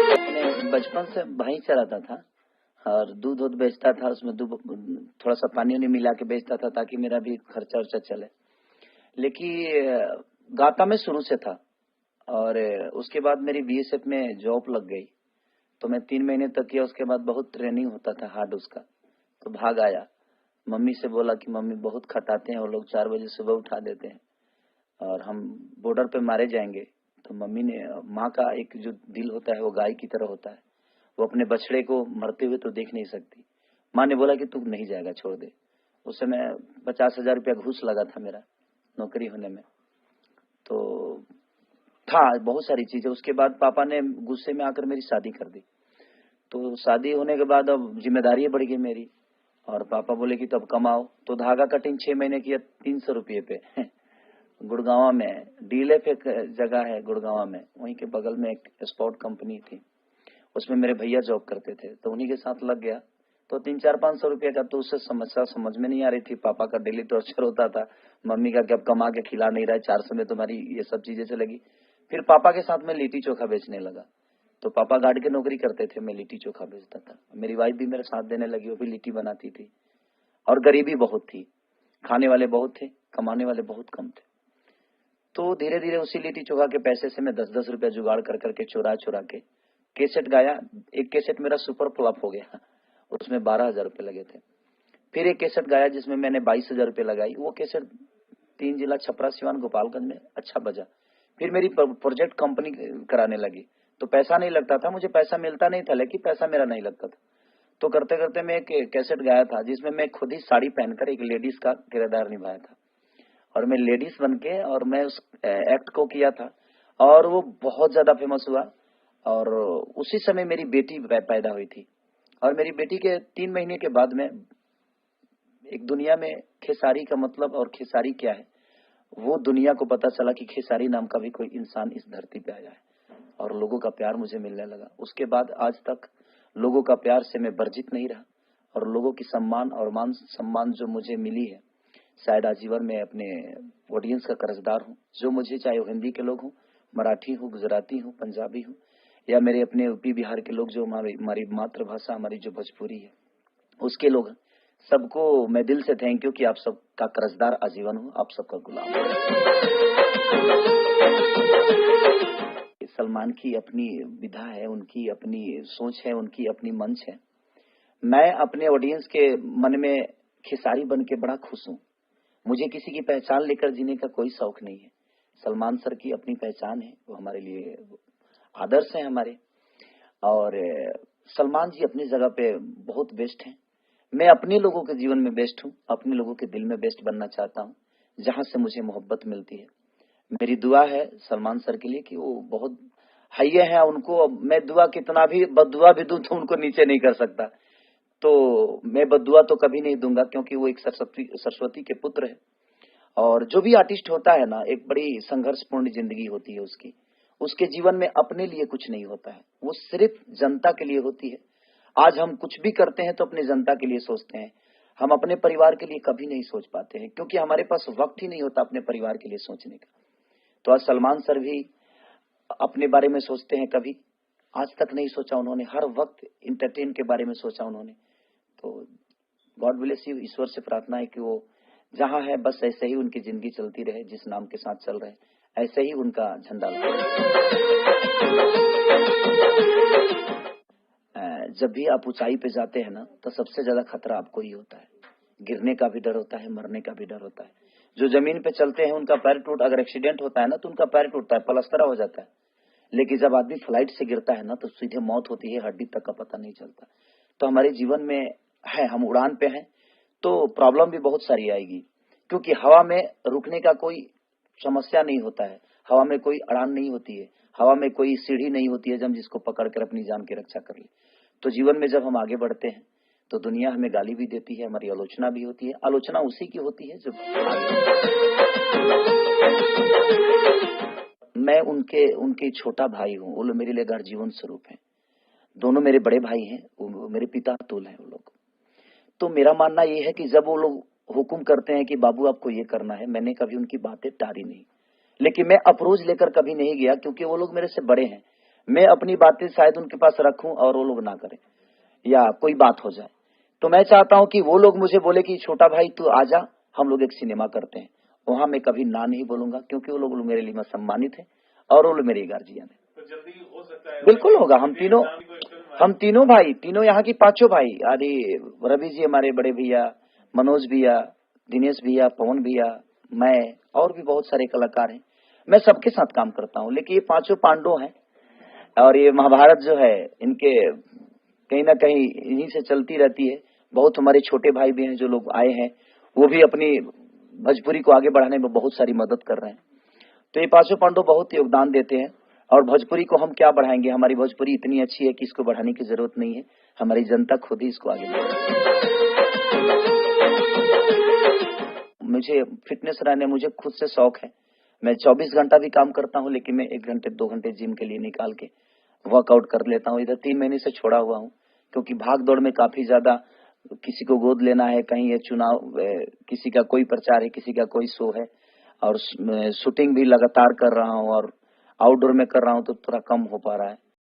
मैंने बचपन से भैंस चराता था और दूध वूध बेचता था, उसमें दूध थोड़ा सा पानी वानी मिला के बेचता था ताकि मेरा भी खर्चा वर्चा चले। लेकिन गाता में शुरू से था और उसके बाद मेरी बीएसएफ में जॉब लग गई तो मैं 3 महीने तक किया। उसके बाद बहुत ट्रेनिंग होता था हार्ड उसका, तो भाग आया। मम्मी से बोला कि मम्मी बहुत खटाते हैं, वो लोग 4 बजे सुबह उठा देते हैं और हम बॉर्डर पे मारे जाएंगे। तो मम्मी ने, माँ का एक जो दिल होता है वो गाय की तरह होता है, वो अपने बछड़े को मरते हुए तो देख नहीं सकती। माँ ने बोला कि तू नहीं जाएगा, छोड़ दे। उस समय 50,000 रुपया घूस लगा था मेरा नौकरी होने में, तो था बहुत सारी चीजें। उसके बाद पापा ने गुस्से में आकर मेरी शादी कर दी। तो शादी होने के बाद अब जिम्मेदारी बढ़ गई मेरी और पापा बोले कि तब कमाओ। तो धागा कटिंग 6 महीने किया 300 रुपये पे गुड़गांव में डीएलएफ एक जगह है गुड़गांव में, वहीं के बगल में एक स्पोर्ट कंपनी थी, उसमें मेरे भैया जॉब करते थे तो उन्हीं के साथ लग गया। तो 300-400-500 रुपये का, तो उससे समस्या समझ में नहीं आ रही थी। पापा का डेली टॉर्चर होता था, मम्मी का क्या कमा के खिला नहीं रहा है, 400 में तुम्हारी ये सब चीजें चलेगी। फिर पापा के साथ में लिट्टी चोखा बेचने लगा। तो पापा गार्ड की नौकरी करते थे, मैं लिट्टी चोखा बेचता था। मेरी वाइफ भी मेरे साथ देने लगी, वो भी लिट्टी बनाती थी। और गरीबी बहुत थी, खाने वाले बहुत थे, कमाने वाले बहुत कम थे। तो धीरे धीरे उसी लिट्टी चोखा के पैसे से मैं 10-10 रुपया जुगाड़ कर करके चुरा चुरा के कैसेट गाया। एक कैसेट मेरा सुपर फ्लॉप हो गया, उसमें 12,000 रुपये लगे थे। फिर एक कैसेट गाया जिसमें मैंने 22,000 रुपये लगाई। वो कैसेट 3 जिला छपरा, सिवान, गोपालगंज में अच्छा बजा। फिर मेरी प्रोजेक्ट कंपनी कराने लगी तो पैसा नहीं लगता था, मुझे पैसा मिलता नहीं था लेकिन पैसा मेरा नहीं लगता था। तो करते करते मैं एक कैसेट गाया था जिसमें मैं खुद ही साड़ी पहनकर एक लेडीज का किरदार निभाया था और मैं लेडीज बन के और मैं उस एक्ट को किया था और वो बहुत ज्यादा फेमस हुआ। और उसी समय मेरी बेटी पैदा हुई थी और मेरी बेटी के 3 महीने के बाद में एक दुनिया में खेसारी का मतलब और खेसारी क्या है वो दुनिया को पता चला कि खेसारी नाम का भी कोई इंसान इस धरती पे आया है और लोगों का प्यार मुझे मिलने लगा। उसके बाद आज तक लोगों का प्यार से मैं वर्जित नहीं रहा और लोगों की सम्मान और मान सम्मान जो मुझे मिली है, शायद आजीवन में अपने ऑडियंस का कर्जदार हूँ। जो मुझे, चाहे वो हिंदी के लोग हों, मराठी हूँ, गुजराती हूँ, पंजाबी हूँ या मेरे अपने यूपी बिहार के लोग, जो हमारी मातृभाषा हमारी जो भोजपुरी है उसके लोग, सबको मैं दिल से थैंक यू कि आप सबका कर्जदार आजीवन हूँ, आप सबका गुलाम। सलमान की अपनी विधा है, उनकी अपनी सोच है, उनकी अपनी मंच है। मैं अपने ऑडियंस के मन में खेसारी बन के बड़ा खुश हूँ। मुझे किसी की पहचान लेकर जीने का कोई शौक नहीं है। सलमान सर की अपनी पहचान है, वो हमारे लिए आदर्श है हमारे। और सलमान जी अपनी जगह पे बहुत बेस्ट हैं। मैं अपने लोगों के जीवन में बेस्ट हूँ, अपने लोगों के दिल में बेस्ट बनना चाहता हूँ, जहां से मुझे मोहब्बत मिलती है। मेरी दुआ है सलमान सर के लिए कि वो बहुत हइये हैं, उनको मैं दुआ कितना भी बददुआ भी दूं तो उनको नीचे नहीं कर सकता। तो मैं बददुआ तो कभी नहीं दूंगा क्योंकि वो एक सरस्वती के पुत्र है। और जो भी आर्टिस्ट होता है ना, एक बड़ी संघर्षपूर्ण जिंदगी होती है उसकी। उसके जीवन में अपने लिए कुछ नहीं होता है, वो सिर्फ जनता के लिए होती है। आज हम कुछ भी करते हैं तो अपनी जनता के लिए सोचते हैं, हम अपने परिवार के लिए कभी नहीं सोच पाते हैं क्योंकि हमारे पास वक्त ही नहीं होता अपने परिवार के लिए सोचने का। तो आज सलमान सर भी अपने बारे में सोचते हैं, कभी आज तक नहीं सोचा उन्होंने, हर वक्त इंटरटेन के बारे में सोचा उन्होंने। तो गॉड ब्लेस यू, ईश्वर से प्रार्थना है कि वो जहां है बस ऐसे ही उनकी जिंदगी चलती रहे, जिस नाम के साथ चल रहे ऐसे ही उनका झंडा जब भी आप ऊंचाई पे जाते हैं ना तो सबसे ज्यादा खतरा आपको ही होता है। गिरने का भी डर होता है, मरने का भी डर होता है। जो जमीन पे चलते हैं उनका पैर अगर एक्सीडेंट होता है ना तो उनका पैर टूटता है, पलस्तरा हो जाता है। लेकिन जब आदमी फ्लाइट से गिरता है ना तो सीधे मौत होती है, हड्डी तक का पता नहीं चलता। तो हमारे जीवन में है, हम उड़ान पे हैं तो प्रॉब्लम भी बहुत सारी आएगी क्योंकि हवा में रुकने का कोई समस्या नहीं होता है, हवा में कोई अड़ान नहीं होती है, हवा में कोई सीढ़ी नहीं होती है जब जिसको पकड़ कर अपनी जान की रक्षा कर ले। तो जीवन में जब हम आगे बढ़ते हैं तो दुनिया हमें गाली भी देती है, हमारी आलोचना भी होती है। आलोचना उसी की होती है जब मैं उनके छोटा भाई हूँ, वो लोग मेरे लिए घर जीवन स्वरूप है। दोनों मेरे बड़े भाई हैं, वो मेरे पिता तुल्य हैं वो लोग। तो मेरा मानना ये है कि जब वो लोग हुक्म करते हैं कि बाबू आपको ये करना है, मैंने कभी उनकी बातें टारी नहीं, लेकिन मैं अप्रोच लेकर कभी नहीं गया क्योंकि वो लोग मेरे से बड़े हैं। मैं अपनी बातें शायद उनके पास रखूं और वो लोग ना करें या कोई बात हो जाए। तो मैं चाहता हूं कि वो लोग मुझे बोले कि छोटा भाई तू आजा, हम लोग एक सिनेमा करते हैं। वहां मैं कभी ना नहीं बोलूंगा, क्योंकि वो लोग मेरे लिए सम्मानित है और वो लोग मेरे गार्जियन है। तो जल्दी हो सकता है, बिल्कुल होगा। हम फिल्म तीनों भाई, तीनों यहाँ की पांचों भाई, अरे रवि जी हमारे बड़े भैया, मनोज भैया, दिनेश भैया, पवन भैया, मैं और भी बहुत सारे कलाकार हैं। मैं सबके साथ काम करता हूँ, लेकिन ये पांचों पांडव हैं और ये महाभारत जो है इनके कहीं ना कहीं इन्हीं से चलती रहती है। बहुत हमारे छोटे भाई भी हैं जो लोग आए हैं, वो भी अपनी भोजपुरी को आगे बढ़ाने में बहुत सारी मदद कर रहे हैं। तो ये पांचों पांडव बहुत योगदान देते हैं और भोजपुरी को हम क्या बढ़ाएंगे, हमारी भोजपुरी इतनी अच्छी है कि इसको बढ़ाने की जरूरत नहीं है, हमारी जनता खुद ही इसको आगे बढ़ाएगी। मुझे फिटनेस रहने, मुझे खुद से शौक है। मैं 24 घंटा भी काम करता हूँ, लेकिन मैं 1 घंटे 2 घंटे जिम के लिए निकाल के वर्कआउट कर लेता हूँ। इधर 3 महीने से छोड़ा हुआ हूँ, क्योंकि भाग दौड़ में काफी ज्यादा, किसी को गोद लेना है, कहीं ये चुनाव, किसी का कोई प्रचार है, किसी का कोई शो है, और शूटिंग भी लगातार कर रहा हूँ और आउटडोर में कर रहा हूँ, तो थोड़ा कम हो पा रहा है।